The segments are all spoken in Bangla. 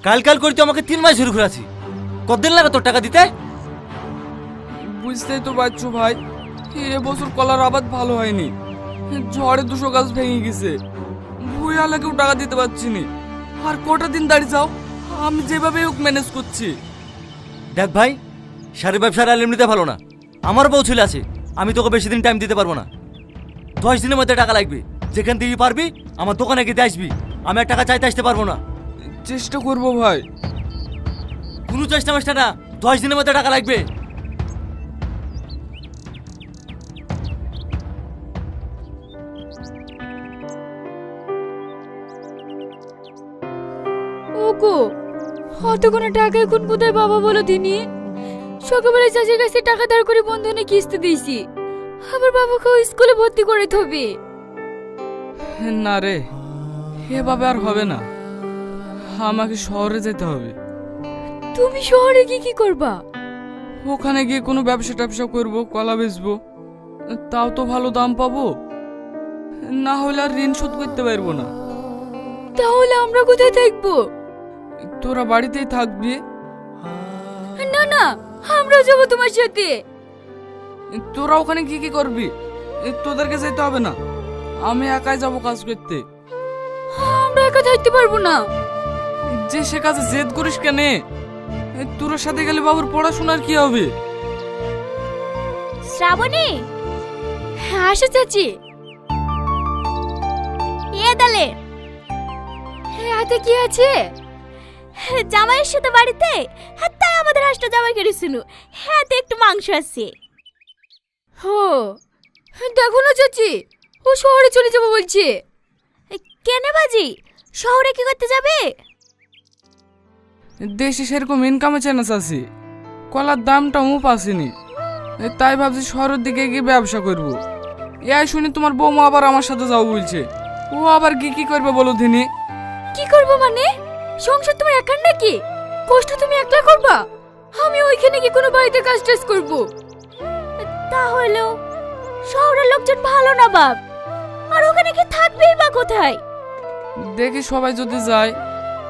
কাল কাল করে তুই আমাকে 3 মাস শুরু করেছি। কতদিন লাগে তোর টাকা দিতে? বুঝতেই তো পারছো ভাই, এবছর কলার আবাদ ভালো হয়নি। ঝড়ে 200 গাছ ভেঙে গেছে। ভুইয়ালাকেও টাকা দিতে পারছি না। আর কটা দিন দাঁড়িয়ে যাও, আমি যেভাবে হোক ম্যানেজ করছি। দেখ ভাই, শাড়ি ব্যবসার আর এমনিতে ভালো না। আমার বউ ছেলে আছে, আমি তোকে বেশি দিন টাইম দিতে পারবো না। 10 দিনের মধ্যে টাকা লাগবে। যেখান থেকে পারবি আমার দোকানে গিয়ে আসবি। আমি আর টাকা চাইতে আসতে পারবো না। চেষ্টা করবো ভাই। কোনো চেষ্টা মেষ্টা না, 10 দিনের মধ্যে টাকা লাগবে। ওগো, অত কোনো টাকা এখন কোথায় বাবা বলো দিনি? সকালবেলা চাষের কাছে টাকা ধার করে বন্ধনে কিস্তি দিয়েছি। আবার বাবাকে স্কুলে ভর্তি করে থবে। না রে, এভাবে আর হবে না। আমাকে শহরে যেতে হবে। তুমি শহরে গিয়ে কি করবা? ওখানে গিয়ে কোনো ব্যবসা ট্যাবসা করবো, কলা বেচবো। তাও তো ভালো দাম পাবো। না হলে আর ঋণ শোধ করতে পারবো না। তাহলে আমরা কোথায় থাকবো? তোরা বাড়িতেই থাকবি। না না, আমরাও যাবো তোমার সাথে। তোরা ওখানে কি কি করবি? তোদেরকে যেতে হবে না, আমি একাই যাব কাজ করতে। আমরা একা থাকতে পারবো না। যে সে কাজে জেদ করিস কেন? তোর সাথে গেলে বাবুর পড়াশোনার কি হবে? শ্রাবণী, হ্যাঁ আসো চাচি। এ দালে হাতে কি আছে? জামাইয়ের সাথে বাড়িতে, হ্যাঁ তাই আমাদের হাঁসটা জামাই করেছিল। হাতে একটু মাংস আছে। হো, দেখো না চাচি, ও শহরে চলে যাবো বলছে। কেন বাজি, শহরে কি করতে যাবে? দেশে সেরকম ইনকামে চ্যান্স আছে, কলার দামটা মুপ আসেনি। তাই ভাবছি শহরের দিকে গিয়ে ব্যবসা করব। এই শুনি তোমার বৌমা আবার আমার সাথে যাও বলছে। ও আবার কি কি করবে বলো দিনি? কি করবো মানে? সংসার তোমার একার নাকি? কষ্ট তুমি একলা করবা? আমি ওইখানে কি কোনো বাড়িতে কাজ টাজ করবো? তাহলেও শহরের লোকজন ভালো না বাপ, আর ওখানে কি থাকবেই বা কোথায়? দেখি সবাই যদি যায়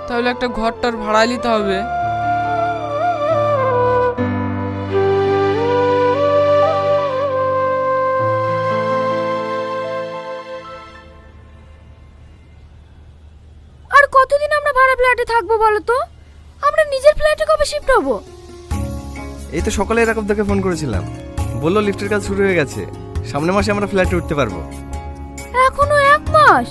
তাহলে একটা ঘরটার ভাড়া নিতে হবে। আর কতদিন আমরা ভাড়া ফ্ল্যাটে থাকবো বলো তো? আমরা নিজের ফ্ল্যাটে কবে শিফট হবো? এই তো সকালে এরকম থেকে ফোন করেছিলাম, বললো লিফটের কাজ শুরু হয়ে গেছে, সামনের মাসে আমরা ফ্ল্যাটে উঠতে পারবো। এখনো 1 মাস?